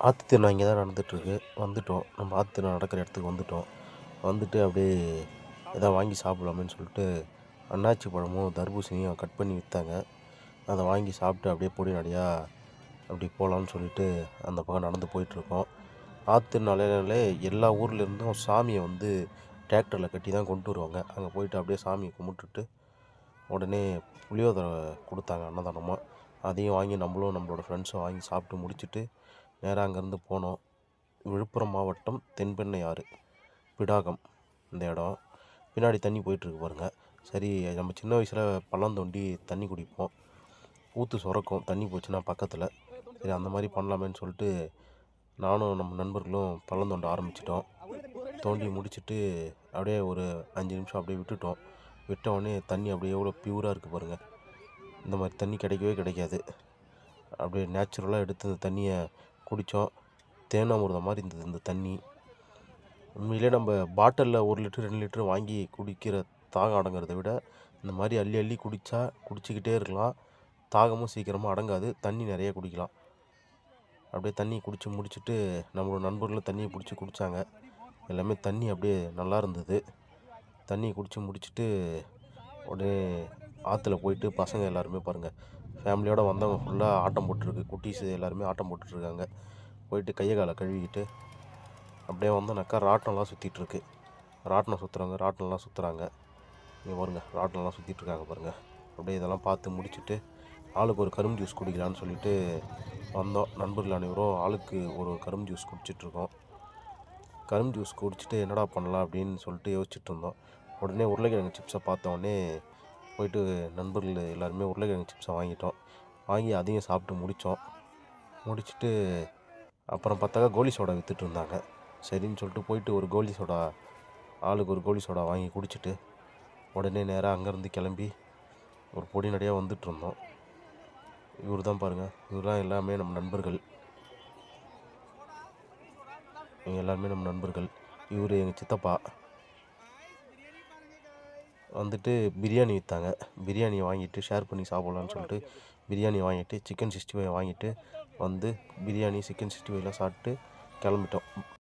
ஆற்று திருவிழா இங்கே தான் நடந்துகிட்ருக்கு. வந்துவிட்டோம். நம்ம ஆற்று திருவிழா நடக்கிற இடத்துக்கு வந்துவிட்டோம். வந்துட்டு அப்படியே எதாவது வாங்கி சாப்பிடலாமேன்னு சொல்லிட்டு அன்னாச்சி பழமும் தர்பூசணியும் கட் பண்ணி விற்றாங்க. அதை வாங்கி சாப்பிட்டு அப்படியே பொடி நடையா அப்படி போகலான்னு சொல்லிட்டு அந்த பக்கம் நடந்து போயிட்டுருக்கோம். ஆற்று திருநாளைனாலே எல்லா ஊர்லேருந்தும் சாமியை வந்து டிராக்டரில் கட்டி தான் கொண்டு வருவாங்க. அங்கே போயிட்டு அப்படியே சாமியை கும்பிட்டுட்டு உடனே புளியோதரை கொடுத்தாங்க அன்னதானமாக. அதையும் வாங்கி நம்மளோட ஃப்ரெண்ட்ஸும் வாங்கி சாப்பிட்டு முடிச்சுட்டு நேராக அங்கேருந்து போனோம். விழுப்புரம் மாவட்டம் தென்பெண்ணை ஆறு பிடாகம் இந்த இடம். பின்னாடி தண்ணி போயிட்டுருக்கு பாருங்கள். சரி, நம்ம சின்ன வயசில் பள்ளம் தோண்டி தண்ணி குடிப்போம். ஊற்று சுரக்கும் தண்ணி போச்சுன்னா பக்கத்தில். சரி, அந்த மாதிரி பண்ணலாமேன்னு சொல்லிட்டு நானும் நம்ம நண்பர்களும் பள்ளம் தோண்ட ஆரம்பிச்சிட்டோம். தோண்டி முடிச்சுட்டு அப்படியே ஒரு 5 நிமிஷம் அப்படியே விட்டுட்டோம். விட்டவுடனே தண்ணி அப்படியே எவ்வளோ பியூராக இருக்குது பாருங்கள். இந்த மாதிரி தண்ணி கிடைக்கவே கிடைக்காது. அப்படியே நேச்சுரலாக எடுத்து அந்த தண்ணியை குடித்தோம். தேனாமிர்தம் மாதிரி இருந்தது இந்த தண்ணி. உண்மையிலே நம்ம பாட்டிலில் 1 லிட்டர் 2 லிட்டர் வாங்கி குடிக்கிற தாகம் அடங்கிறத விட இந்த மாதிரி அள்ளி அள்ளி குடிச்சிக்கிட்டே இருக்கலாம். தாகமும் சீக்கிரமாக அடங்காது. தண்ணி நிறைய குடிக்கலாம். அப்படியே தண்ணி குடித்து முடிச்சுட்டு நம்மளோட நண்பர்களும் தண்ணியை பிடிச்சி குடித்தாங்க. எல்லாமே தண்ணி அப்படியே நல்லா இருந்தது. தண்ணி குடித்து முடிச்சுட்டு உடனே ஆற்றுல போயிட்டு பசங்க எல்லாருமே பாருங்கள், ஃபேமிலியோடு வந்தவங்க ஃபுல்லாக ஆட்டம் போட்டுருக்கு. குட்டீஸு எல்லாருமே ஆட்டம் போட்டுட்ருக்காங்க. போயிட்டு கையை காலை கழுவிக்கிட்டு அப்படியே வந்தோன்னாக்கா ராட்டினம்லாம் சுற்றிட்டுருக்கு. ராட்டினம் சுற்றுறவங்க ராட்டினம்லாம் சுற்றுறாங்க. இங்கே பாருங்கள், ராட்டினம்லாம் சுற்றிட்டுருக்காங்க பாருங்கள். அப்படியே இதெல்லாம் பார்த்து முடிச்சுட்டு ஆளுக்கு ஒரு கரும்பு ஜூஸ் குடிக்கலான்னு சொல்லிட்டு வந்தோம். நண்பர்கள் அனைவரும் ஆளுக்கு ஒரு கரும்பு ஜூஸ் குடிச்சிட்ருக்கோம். கரும்பு ஜூஸ் குடிச்சிட்டு என்னடா பண்ணலாம் அப்படின்னு சொல்லிட்டு யோசிச்சுட்டு இருந்தோம். உடனே உருளைக்கிழங்கு சிப்ஸை பார்த்தோடனே போயிட்டு நண்பர்கள் எல்லாருமே உருளைக்கிழங்கு சிப்ஸை வாங்கிட்டோம். வாங்கி அதையும் சாப்பிட்டு முடிச்சுட்டு அப்புறம் பார்த்தாக்கா கோலி சோடா விற்றுட்டு இருந்தாங்க. சரின்னு சொல்லிட்டு போயிட்டு ஒரு கோலி சோடா, ஆளுக்கு ஒரு கோலி சோடா வாங்கி குடிச்சிட்டு உடனே நேராக அங்கேருந்து கிளம்பி ஒரு பொடி நடையாக வந்துட்டுருந்தோம். இவர் தான் பாருங்கள், இவர்லாம் எல்லாமே நம்ம நண்பர்கள். இவங்க எல்லாருமே நம்ம நண்பர்கள். இவர் எங்கள் சித்தப்பா. வந்துட்டு பிரியாணி விற்றாங்க. பிரியாணியை வாங்கிட்டு ஷேர் பண்ணி சாப்பிட்லான்னு சொல்லிட்டு பிரியாணி வாங்கிட்டு சிக்கன் 65 வாங்கிட்டு வந்து பிரியாணி சிக்கன் 65லாம் சாப்பிட்டு கிளம்பிட்டோம்.